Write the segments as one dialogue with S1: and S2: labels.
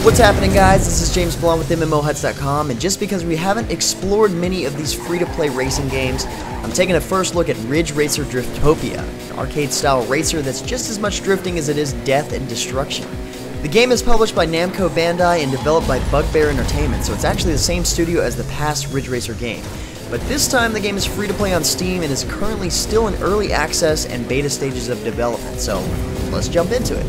S1: What's happening, guys? This is James Blonde with MMOHuts.com, and just because we haven't explored many of these free-to-play racing games, I'm taking a first look at RidgeRacer Driftopia, an arcade-style racer that's just as much drifting as it is death and destruction. The game is published by Namco Bandai and developed by Bugbear Entertainment, so it's actually the same studio as the past RidgeRacer game. But this time the game is free to play on Steam and is currently still in early access and beta stages of development, so let's jump into it.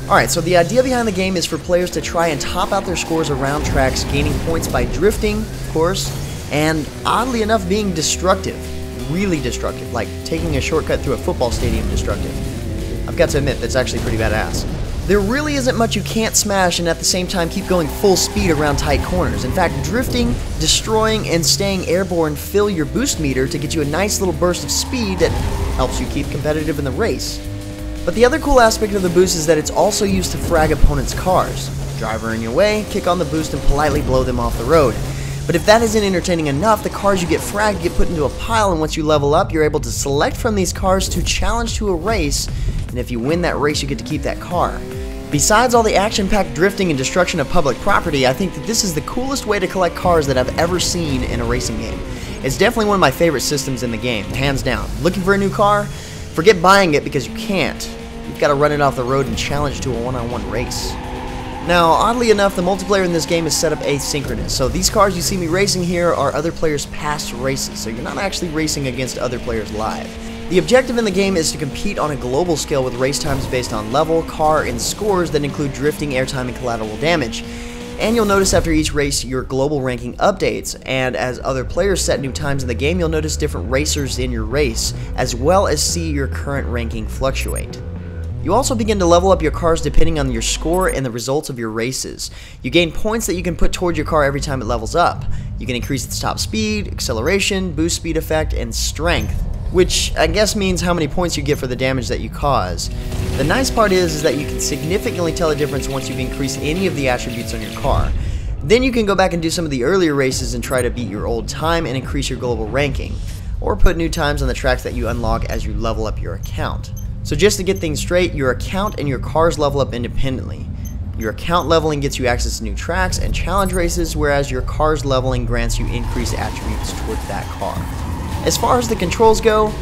S1: Alright, so the idea behind the game is for players to try and top out their scores around tracks, gaining points by drifting, of course, and oddly enough being destructive. Really destructive, like taking a shortcut through a football stadium destructive. I've got to admit, that's actually pretty badass. There really isn't much you can't smash and at the same time keep going full speed around tight corners. In fact, drifting, destroying, and staying airborne fill your boost meter to get you a nice little burst of speed that helps you keep competitive in the race. But the other cool aspect of the boost is that it's also used to frag opponents' cars. Driver in your way, kick on the boost and politely blow them off the road. But if that isn't entertaining enough, the cars you get fragged get put into a pile, and once you level up, you're able to select from these cars to challenge to a race, and if you win that race, you get to keep that car. Besides all the action-packed drifting and destruction of public property, I think that this is the coolest way to collect cars that I've ever seen in a racing game. It's definitely one of my favorite systems in the game, hands down. Looking for a new car? Forget buying it because you can't. You've got to run it off the road and challenge to a one-on-one race. Now, oddly enough, the multiplayer in this game is set up asynchronous, so these cars you see me racing here are other players' past races, so you're not actually racing against other players live. The objective in the game is to compete on a global scale with race times based on level, car, and scores that include drifting, airtime, and collateral damage. And you'll notice after each race your global ranking updates, and as other players set new times in the game, you'll notice different racers in your race, as well as see your current ranking fluctuate. You also begin to level up your cars depending on your score and the results of your races. You gain points that you can put toward your car every time it levels up. You can increase its top speed, acceleration, boost speed effect, and strength, which I guess means how many points you get for the damage that you cause. The nice part is that you can significantly tell a difference once you've increased any of the attributes on your car. Then you can go back and do some of the earlier races and try to beat your old time and increase your global ranking, or put new times on the tracks that you unlock as you level up your account. So just to get things straight, your account and your cars level up independently. Your account leveling gets you access to new tracks and challenge races, whereas your car's leveling grants you increased attributes towards that car. As far as the controls go,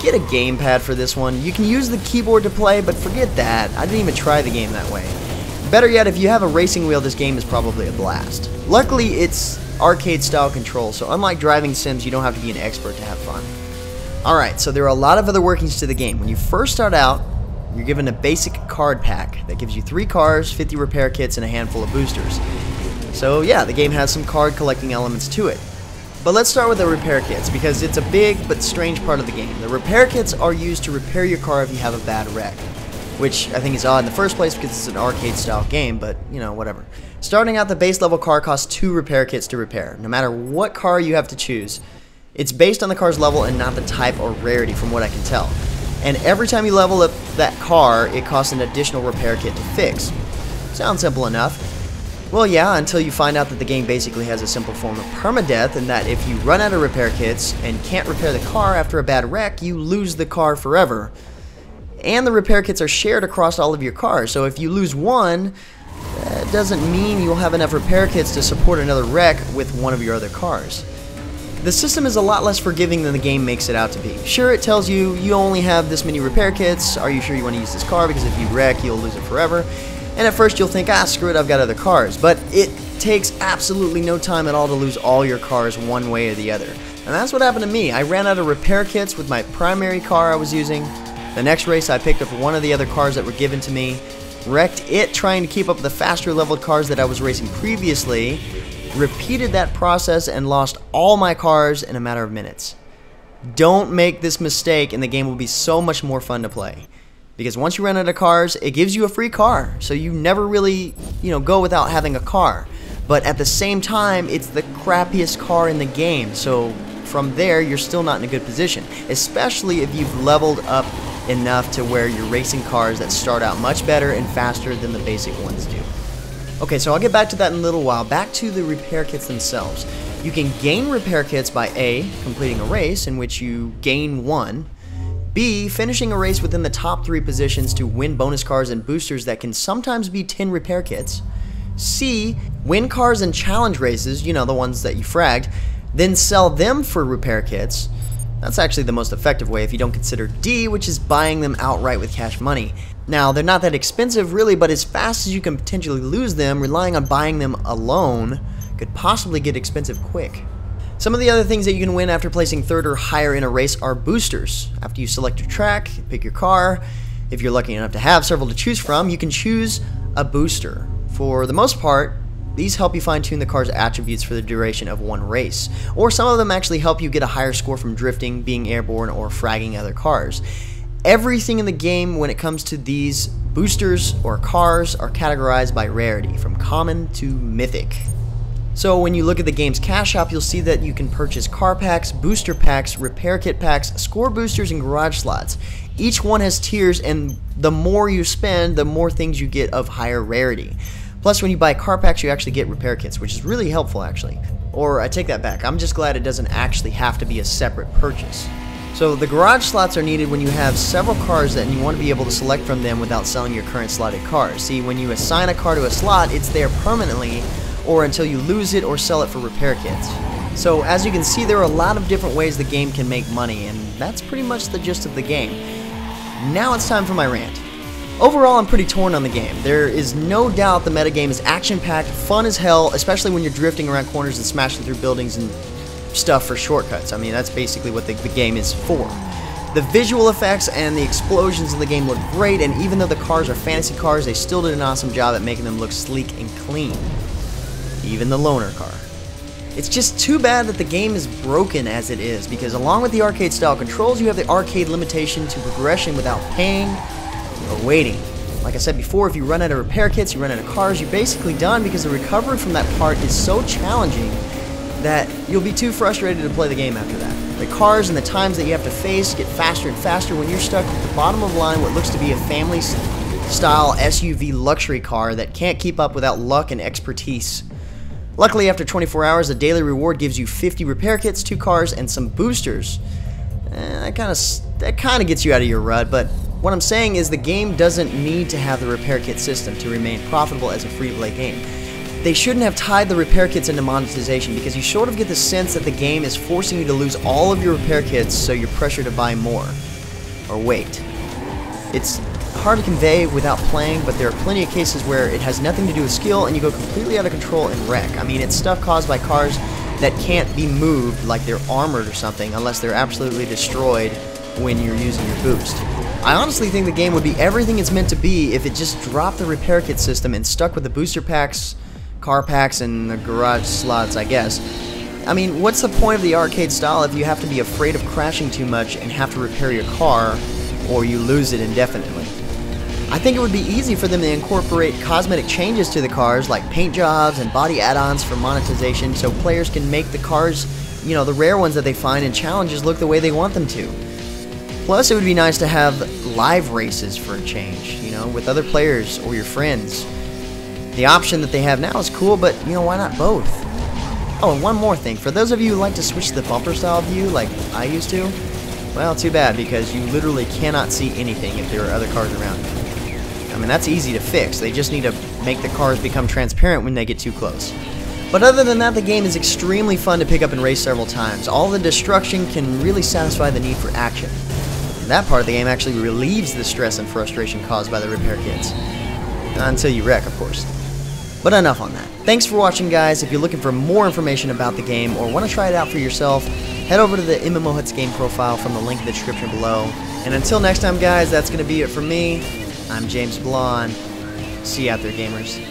S1: get a gamepad for this one. You can use the keyboard to play, but forget that. I didn't even try the game that way. Better yet, if you have a racing wheel, this game is probably a blast. Luckily, it's arcade-style control, so unlike driving sims, you don't have to be an expert to have fun. Alright, so there are a lot of other workings to the game. When you first start out, you're given a basic card pack that gives you 3 cars, 50 repair kits, and a handful of boosters. So yeah, the game has some card collecting elements to it. But let's start with the repair kits, because it's a big but strange part of the game. The repair kits are used to repair your car if you have a bad wreck, which I think is odd in the first place because it's an arcade-style game, but, you know, whatever. Starting out, the base level car costs 2 repair kits to repair, no matter what car you have to choose. It's based on the car's level and not the type or rarity from what I can tell. And every time you level up that car, it costs an additional repair kit to fix. Sounds simple enough. Well, yeah, until you find out that the game basically has a simple form of permadeath, and that if you run out of repair kits and can't repair the car after a bad wreck, you lose the car forever. And the repair kits are shared across all of your cars, so if you lose one, that doesn't mean you'll have enough repair kits to support another wreck with one of your other cars. The system is a lot less forgiving than the game makes it out to be. Sure, it tells you you only have this many repair kits, are you sure you want to use this car, because if you wreck, you'll lose it forever. And at first you'll think, screw it, I've got other cars. But it takes absolutely no time at all to lose all your cars one way or the other. And that's what happened to me. I ran out of repair kits with my primary car I was using. The next race I picked up one of the other cars that were given to me, wrecked it trying to keep up with the faster leveled cars that I was racing previously, repeated that process and lost all my cars in a matter of minutes. Don't make this mistake and the game will be so much more fun to play. Because once you run out of cars, it gives you a free car. So you never really, go without having a car. But at the same time, it's the crappiest car in the game. So from there, you're still not in a good position. Especially if you've leveled up enough to where you're racing cars that start out much better and faster than the basic ones do. Okay, so I'll get back to that in a little while. Back to the repair kits themselves. You can gain repair kits by A, completing a race in which you gain 1, B, finishing a race within the top 3 positions to win bonus cars and boosters that can sometimes be 10 repair kits, C, win cars in challenge races, you know, the ones that you fragged, then sell them for repair kits. That's actually the most effective way if you don't consider D, which is buying them outright with cash money. Now, they're not that expensive really, but as fast as you can potentially lose them, relying on buying them alone could possibly get expensive quick. Some of the other things that you can win after placing 3rd or higher in a race are boosters. After you select your track, pick your car, if you're lucky enough to have several to choose from, you can choose a booster. For the most part, these help you fine-tune the car's attributes for the duration of one race, or some of them actually help you get a higher score from drifting, being airborne, or fragging other cars. Everything in the game when it comes to these boosters or cars are categorized by rarity, from common to mythic. So when you look at the game's cash shop, you'll see that you can purchase car packs, booster packs, repair kit packs, score boosters, and garage slots. Each one has tiers, and the more you spend, the more things you get of higher rarity. Plus, when you buy car packs, you actually get repair kits, which is really helpful, actually. Or, I take that back, I'm just glad it doesn't actually have to be a separate purchase. So, the garage slots are needed when you have several cars and you want to be able to select from them without selling your current slotted cars. See, when you assign a car to a slot, it's there permanently, or until you lose it or sell it for repair kits. So, as you can see, there are a lot of different ways the game can make money, and that's pretty much the gist of the game. Now it's time for my rant. Overall, I'm pretty torn on the game. There is no doubt the metagame is action-packed, fun as hell, especially when you're drifting around corners and smashing through buildings and stuff for shortcuts. I mean, that's basically what the game is for. The visual effects and the explosions in the game look great, and even though the cars are fantasy cars, they still did an awesome job at making them look sleek and clean. Even the loaner car. It's just too bad that the game is broken as it is, because along with the arcade-style controls, you have the arcade limitation to progression without paying or waiting. Like I said before, if you run out of repair kits, you run out of cars, you're basically done, because the recovery from that part is so challenging that you'll be too frustrated to play the game after that. The cars and the times that you have to face get faster and faster when you're stuck at the bottom of the line what looks to be a family-style SUV luxury car that can't keep up without luck and expertise. Luckily, after 24 hours, the daily reward gives you 50 repair kits, 2 cars, and some boosters. That kind of gets you out of your rut, but what I'm saying is the game doesn't need to have the repair kit system to remain profitable as a free-to-play game. They shouldn't have tied the repair kits into monetization, because you sort of get the sense that the game is forcing you to lose all of your repair kits, so you're pressured to buy more. Or wait. It's hard to convey without playing, but there are plenty of cases where it has nothing to do with skill and you go completely out of control and wreck. I mean, it's stuff caused by cars that can't be moved, like they're armored or something, unless they're absolutely destroyed when you're using your boost. I honestly think the game would be everything it's meant to be if it just dropped the repair kit system and stuck with the booster packs, car packs, and the garage slots, I guess. I mean, what's the point of the arcade style if you have to be afraid of crashing too much and have to repair your car, or you lose it indefinitely? I think it would be easy for them to incorporate cosmetic changes to the cars, like paint jobs and body add-ons for monetization, so players can make the cars, you know, the rare ones that they find in challenges, look the way they want them to. Plus, it would be nice to have live races for a change, you know, with other players or your friends. The option that they have now is cool, but, you know, why not both? Oh, and one more thing. For those of you who like to switch to the bumper style view like I used to, well, too bad, because you literally cannot see anything if there are other cars around you. I mean, that's easy to fix. They just need to make the cars become transparent when they get too close. But other than that, the game is extremely fun to pick up and race several times. All the destruction can really satisfy the need for action. And that part of the game actually relieves the stress and frustration caused by the repair kits. Until you wreck, of course. But enough on that. Thanks for watching, guys. If you're looking for more information about the game or want to try it out for yourself, head over to the MMOHuts game profile from the link in the description below. And until next time, guys, that's going to be it for me. I'm James Blonde. See you out there, gamers.